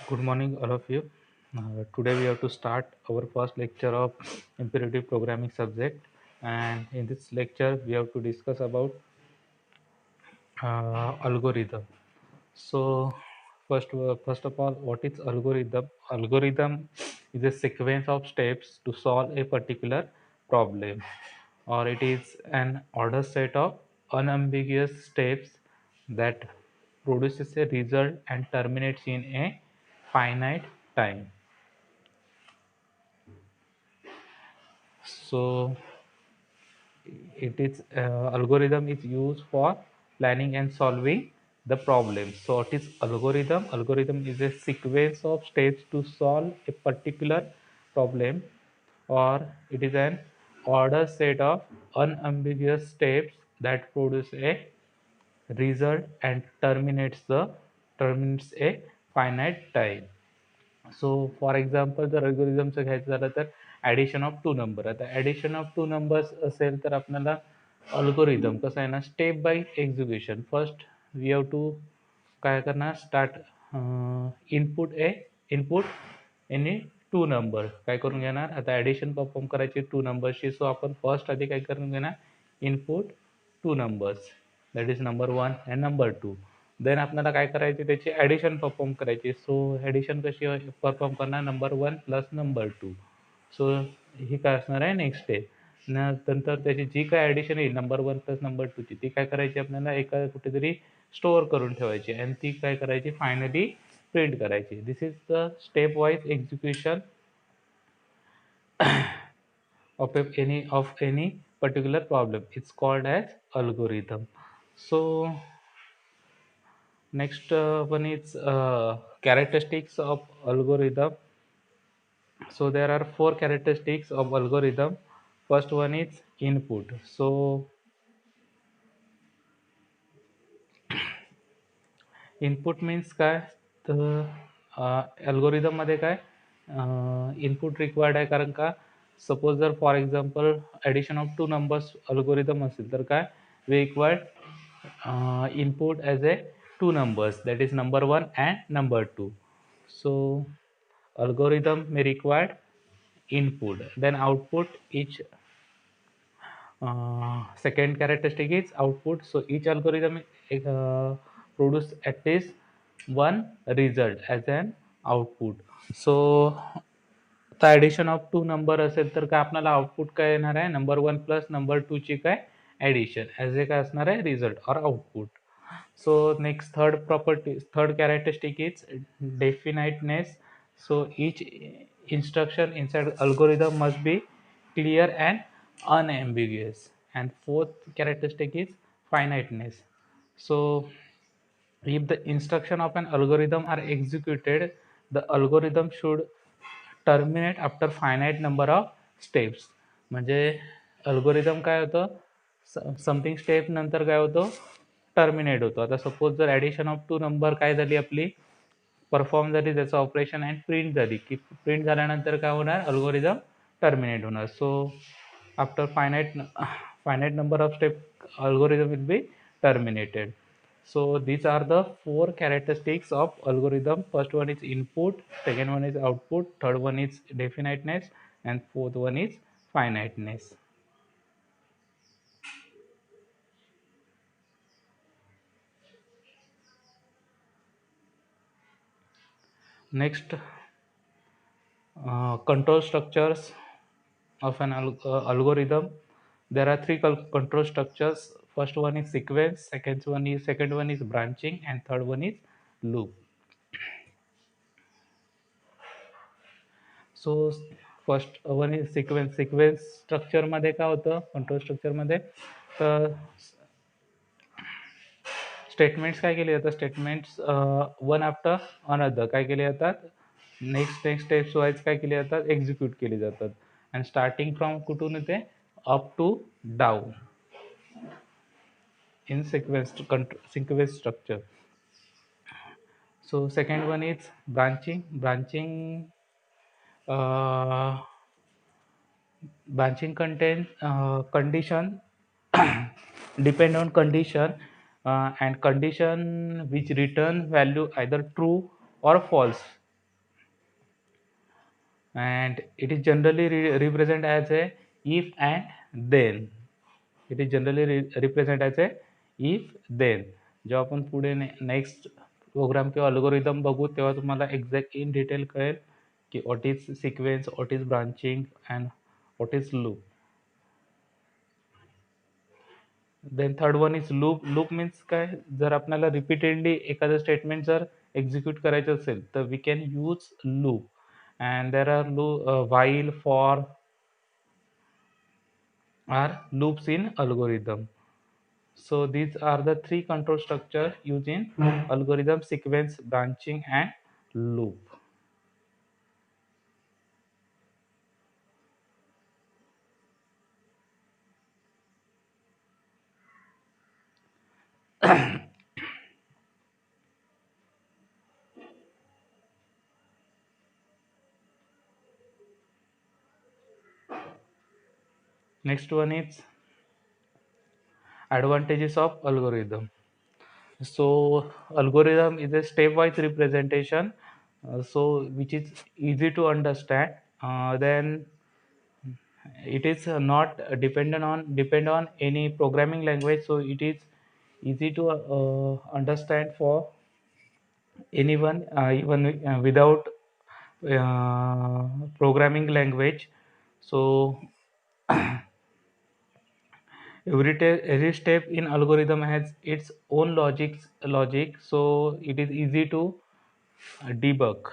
Good morning, all of you. Today we have to start our first lecture of imperative programming subject, and in this lecture we have to discuss about algorithm. So, first of all, what is algorithm? Algorithm is a sequence of steps to solve a particular problem, or it is an order set of unambiguous steps that produces a result and terminates in a finite time. So it is algorithm is used for planning and solving the problem. So what is algorithm? Algorithm is a sequence of steps to solve a particular problem, or it is an order set of unambiguous steps that produce a result and terminates a finite time. So for example जर अल्गोरिदमचं घ्यायचं झालं तर addition of two number. आता addition of two numbers असेल तर आपल्याला algorithm कसं आहे ना, step by execution. First we have to काय करणार, start input any two number काय करून घेणार. आता ॲडिशन परफॉर्म करायची टू नंबर्सची, सो आपण फर्स्ट आधी काय करून घेणार, input two numbers, that is number one and number two. Then आपल्याला काय करायचे, त्याची ॲडिशन परफॉर्म करायची. सो ॲडिशन कशी परफॉर्म करणार, number one plus number two. So ही काय असणार आहे नेक्स्ट स्टेप. नंतर त्याची जी काय ॲडिशन येईल नंबर वन प्लस नंबर टूची, ती काय करायची आपल्याला एका कुठेतरी स्टोअर करून ठेवायची आणि ती काय करायची, फायनली प्रिंट करायची. This is the step wise execution of any particular problem. It's called as algorithm. So next one is characteristics of algorithm. So there are four characteristics of algorithm. First one is input. So input means काय, तर अल्गोरिदममध्ये काय input required आहे. कारण का suppose जर for example addition of two numbers algorithm असेल तर काय we required input as a two numbers, that is number one and number two. So algorithm may require input, then output. Each second characteristic is output. So each algorithm produce at least one result as an output. So the addition of two number असेल तर काय आपल्याला output काय येणार आहे, number one plus number to ची काय addition as ए काय असणार आहे, result or output. So next third characteristic is definiteness. So each instruction inside algorithm must be clear and unambiguous. And fourth characteristic is finiteness. So if the instruction of an algorithm are executed, the algorithm should terminate after finite number of steps. म्हणजे algorithm काय होतं, something step नंतर काय होतं, terminate होतो. आता suppose जर addition of two number काय झाली आपली परफॉर्म झाली, त्याचं ऑपरेशन अँड प्रिंट झाली, की प्रिंट झाल्यानंतर काय होणार, अल्गोरिदम टर्मिनेट होणार. So after finite number of step algorithm will be terminated. So these are the four characteristics of algorithm. First one is input, second one is output, third one is definiteness, and fourth one is finiteness. Next, control structures of an algorithm. There are three control structures. First one is sequence, second one is branching, and third one is loop. So first one is sequence स्ट्रक्चरमध्ये काय होतं, control स्ट्रक्चरमध्ये तर statements काय केले जातात, statements one after another काय केले जातात, नेक्स्ट स्टेप्स वाईज काय केले जातात, एक्झिक्यूट केले जातात. अँड स्टार्टिंग फ्रॉम कुठून येते, up to down in sequence structure. So second one is branching. Branching contains condition depend on condition and condition which return value either true or false and it is generally represent as a if and then. It is generally represent as a if then. जेव्हा आपण पुढे next programme किंवा algorithm बघू तेव्हा तुम्हाला exact इन detail कळेल की what is sequence, what is branching and what is loop. Then third one is loop. Loop means काय, जर आपल्याला रिपीटेडली एखादं स्टेटमेंट जर एक्झिक्यूट करायचं असेल तर we can use loop. And there are while, for are loops in algorithm. So these are the three control structure used in algorithm: sequence, branching, and loop. Next one is advantages of algorithm. So algorithm is a stepwise representation, so which is easy to understand. Then it is not depend on any programming language, so it is easy to understand for anyone, even without programming language. So every step in algorithm has its own logic, so it is easy to debug.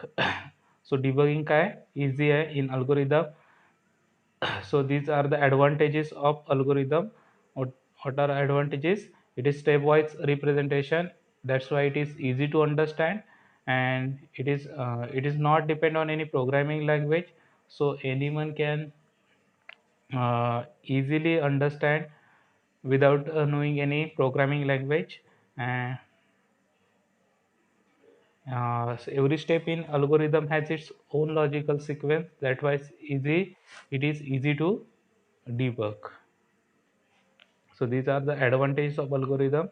So debugging काय easy है in algorithm. So these are the advantages of algorithm. What are advantages? It is stepwise representation, that's why it is easy to understand, and it is not depend on any programming language, so anyone can easily understand without knowing any programming language. And so every step in algorithm has its own logical sequence, that why it is easy to debug. So these are the advantages of algorithm.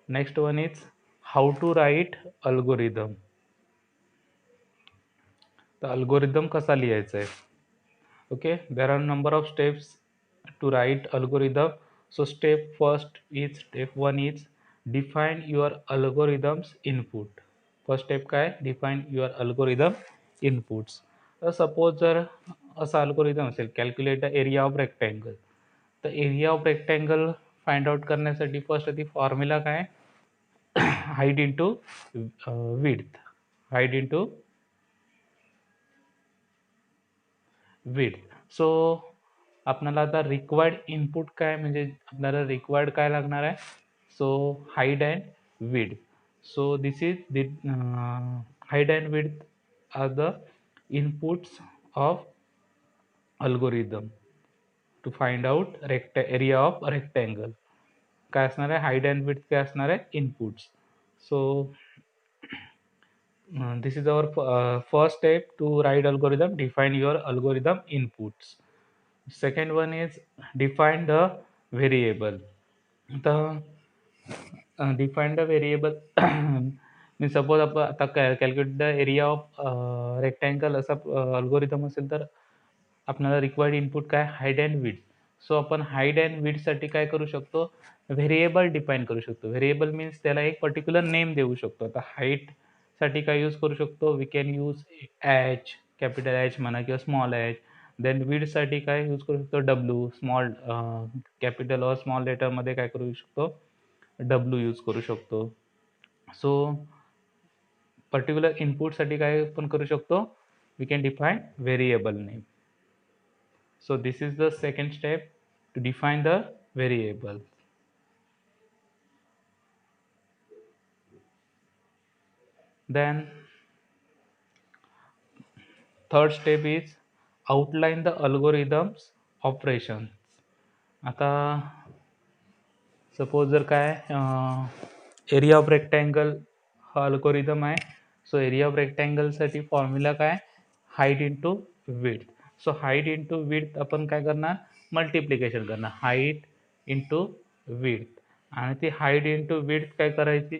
Next one is how to write algorithm. The algorithm कसा लिहायचा आहे. Okay, there are number of steps to write algorithm. So step one is define your algorithms input. First step काय, define your algorithm inputs. तर suppose जर असा algorithm असेल, calculate the area of rectangle. तर area of rectangle find out करण्यासाठी first आधी formula काय, height into width. Height into width. So आपल्याला आता रिक्वायर्ड इनपुट काय, म्हणजे आपल्याला रिक्वायर्ड काय लागणार आहे, so height and width. So this is the height and width are the inputs of algorithm to find out area of rectangle. काय असणार आहे, हाईट अँड विड्थ काय असणार आहे, inputs. So this is our first step to write algorithm: define your algorithm inputs. Second one is define the variable. The define the variable means suppose आपण आता calculate the area of rectangle असा algorithm असेल तर आपल्याला required input काय, height and width. सो आपण height and विड्थसाठी काय करू शकतो, व्हेरिएबल डिफाईन करू शकतो. व्हेरिएबल मीन्स त्याला एक पर्टिक्युलर नेम देऊ शकतो. आता हाईटसाठी काय यूज करू शकतो, we can use H, capital H म्हणा किंवा स्मॉल एच. देन विड्थसाठी काय यूज करू शकतो, डब्ल्यू, स्मॉल कॅपिटल और स्मॉल लेटरमध्ये काय करू शकतो, डब्ल्यू यूज करू शकतो. सो पर्टिक्युलर इनपुटसाठी काय पण करू शकतो, we can define variable name. So this is the second step to define the variable. Then third step is outline the algorithms operations. आता सपोज जर काय एरिया ऑफ रेक्टँगल हा अल्गोरिदम आहे. सो एरिया ऑफ रेक्टँगलसाठी फॉर्म्युला काय, height into width. सो height into width आपण काय करणार, multiplication करणार, हाईट इंटू विड्थ. आणि ती हाईट इंटू विड्थ काय करायची,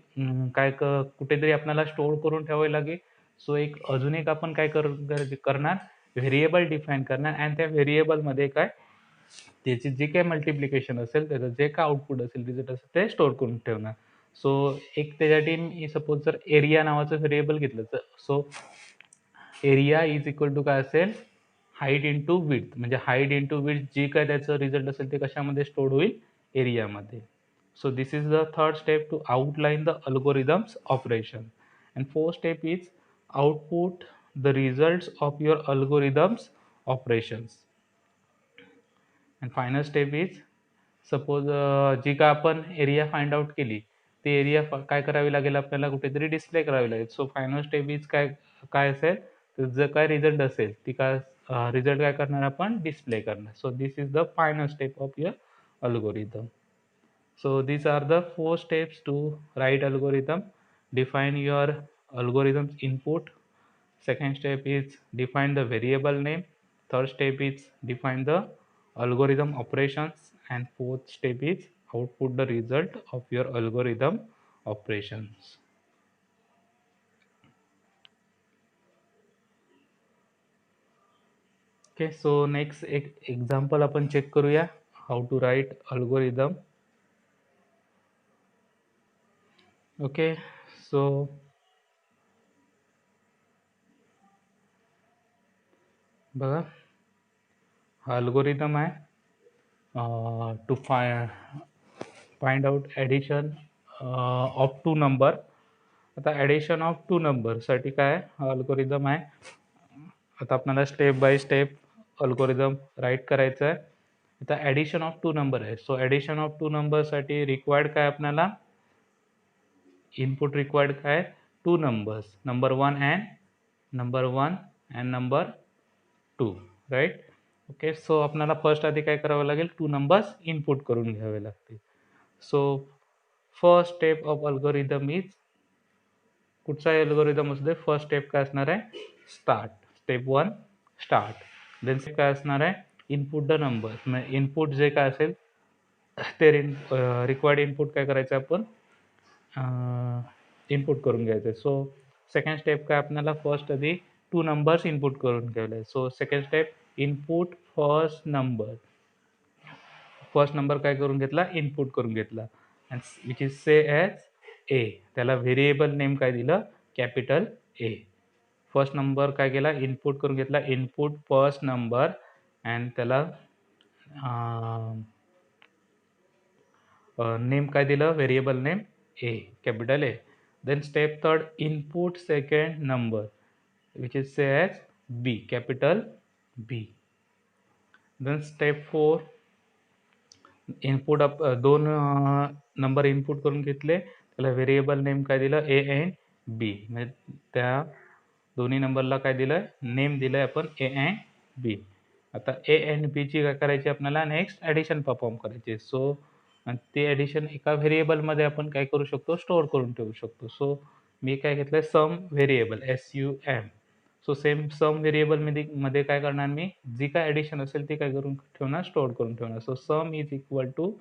कुठेतरी आपल्याला स्टोअर करून ठेवावी लागेल. सो अजून एक आपण काय करणार, व्हेरिएबल डिफाईन करणार आणि त्या व्हेरिएबलमध्ये काय त्याची जे काही मल्टिप्लिकेशन असेल, त्याचं जे काय आउटपुट असेल, रिझल्ट असेल, ते स्टोअर करून ठेवणार. सो एक त्याच्यासाठी मी सपोज जर एरिया नावाचं व्हेरिएबल घेतलं तर so area is equal to काय असेल, हाईट इंटू विड्थ, म्हणजे हाईट इंटू विड्थ जी काय त्याचं रिझल्ट असेल ते कशामध्ये स्टोअर होईल, एरियामध्ये. So this is the third step to outline the algorithm's operation. And fourth step is output the results of your algorithm's operations. And final step is suppose जी का आपण एरिया फाइंड आउट केली, ती area काय करावी लागेल, आपल्याला कुठेतरी डिस्प्ले करावी लागेल. सो फायनल स्टेप इज काय काय असेल, तर जर काय रिझल्ट असेल ती काय रिझल्ट काय करणार, आपण डिस्प्ले करणार. सो this is the final step of your algorithm. So these are the 4 steps to write algorithm. Define your algorithm's input. Second step is define the variable name. Third step is define the algorithm operations. And fourth step is output the result of your algorithm operations. Okay, so next example आपण check करूया how to write algorithm. Okay, so बघा हा algorithm आहे to find out addition of two number. आता addition of two नंबरसाठी काय हा algorithm आहे. आता आपल्याला step by step algorithm write करायचं आहे. आता ॲडिशन ऑफ टू नंबर आहे. सो ॲडिशन ऑफ टू नंबरसाठी रिक्वायर्ड काय, आपल्याला इनपुट रिक्वायर्ड काय, two numbers, number 1 and number 2, right. Okay, so आपल्याला फर्स्ट आधी काय करावं लागेल, टू नंबर्स इनपुट करून घ्यावे लागतील. So first step of algorithm is, कुठचाही अल्गोरिदम असू दे, फर्स्ट स्टेप काय असणार आहे, start. Step 1 start. Then step काय असणार आहे, इनपुट द नंबर. म्हणजे इनपुट जे काय असेल ते रिक्वायर्ड इनपुट काय करायचं, आपण इनपुट करून घ्यायचं. सो सेकंड स्टेप काय, आपल्याला फर्स्ट आधी टू नंबर्स इनपुट करून घ्यायला. So second step input first number. First number काय करून घेतला, इनपुट करून घेतला, and which is say as ए. त्याला व्हेरिएबल नेम काय दिलं, कॅपिटल ए. फर्स्ट नंबर काय केला, इनपुट करून घेतला, इनपुट फर्स्ट नंबर, अँड त्याला नेम काय दिलं, variable name A, capital A. Then step third, input second number which is say as B, capital B. Then step 4, input दोन नंबर इनपुट करून घेतले, त्याला व्हेरिएबल नेम काय दिलं, ए अँड बी. म्हणजे त्या दोन्ही नंबरला काय दिलं, नेम दिलं आपण ए अँड बी. आता ए अँड बीची काय करायची, आपल्याला नेक्स्ट ॲडिशन परफॉर्म करायची. सो ते ॲडिशन एका व्हेरिएबलमध्ये आपण काय करू शकतो, स्टोअर करून ठेवू शकतो. सो मी काय घेतलं, सम व्हेरिएबल, SUM. सो सेम सम व्हेरिएबलमध्ये काय करणार, मी जी काय ॲडिशन असेल ती काय करून ठेवणार, स्टोअर करून ठेवणार. So sum is equal to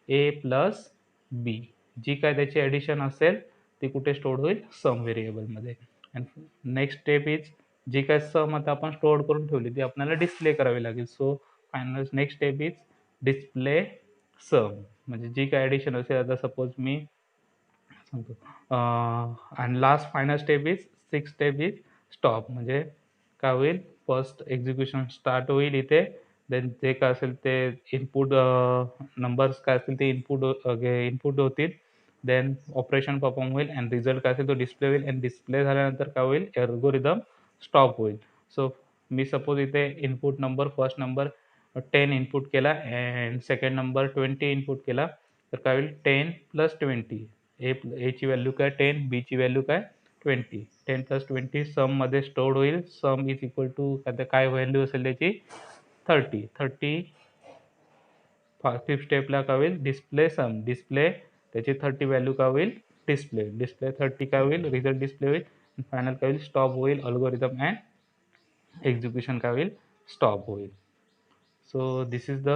A plus B. जी काय त्याची ॲडिशन असेल ती कुठे स्टोअर होईल, सम व्हेरिएबलमध्ये. अँड नेक्स्ट स्टेप इज, जी काय सम आता आपण स्टोअर करून ठेवली ती आपल्याला डिस्प्ले करावी लागेल. So final next step is display sum. म्हणजे जी काय ॲडिशन असेल, आता सपोज मी सांगतो, and last final step is, six step is stop. म्हणजे काय होईल, फर्स्ट एक्झिक्युशन स्टार्ट होईल इथे. देन जे काय असेल ते इनपुट नंबर्स काय असतील ते इनपुट होतील. देन ऑपरेशन परफॉर्म होईल अँड रिझल्ट काय असेल तो डिस्प्ले होईल. अँड डिस्प्ले झाल्यानंतर काय होईल, अल्गोरिदम स्टॉप होईल. सो मी सपोज इथे input number, first number 10 input केला अँड सेकंड नंबर 20 इनपुट केला, तर काय होईल, 10 + 20. एची व्हॅल्यू काय 10, बीची व्हॅल्यू काय 20. 10 + 20 सममध्ये स्टोअर्ड होईल. सम इज इक्वल टू काय व्हॅल्यू असेल त्याची 30. फिफ्थ स्टेपला काय होईल, डिस्प्ले सम. डिस्प्ले त्याची 30 व्हॅल्यू काय होईल, डिस्प्ले 30 काय होईल, रिझल्ट डिस्प्ले होईल. फायनल काय होईल, स्टॉप होईल अल्गोरिदम अँड एक्झिक्युशन काय होईल, स्टॉप होईल. सो this is the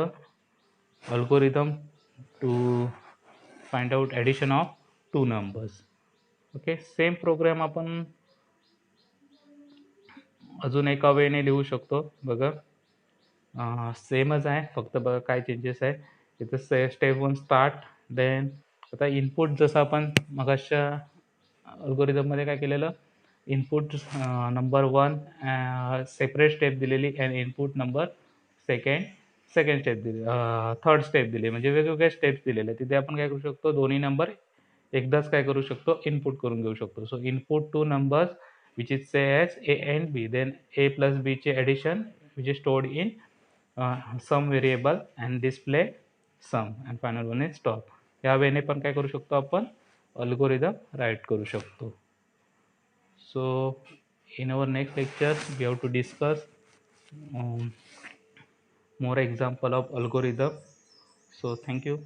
algorithm to find out addition of two numbers. Okay, same programme आपण अजून एका वेने लिहू शकतो. बघा, सेमच आहे, फक्त बघा काय चेंजेस आहे. इथं स्टेप 1 स्टार्ट, देन आता इनपुट जसं आपण मगाच्या अल्गोरिदममध्ये काय केलेलं, इनपुट नंबर 1 सेपरेट स्टेप दिलेली आणि इनपुट नंबर सेकंड स्टेप दिली, थर्ड स्टेप दिली, म्हणजे वेगवेगळ्या स्टेप्स दिलेल्या. तिथे आपण काय करू शकतो, दोन्ही नंबर एकदाच काय करू शकतो, इनपुट करून घेऊ शकतो. सो input two numbers which is say as a and b, then a plus b चे addition which is stored in some variable and display sum, and final one is stop. या वेने पण काय करू शकतो, आपण अल्गोरिदम राईट करू शकतो. So in our next lecture we have to discuss more example of algorithm. So thank you.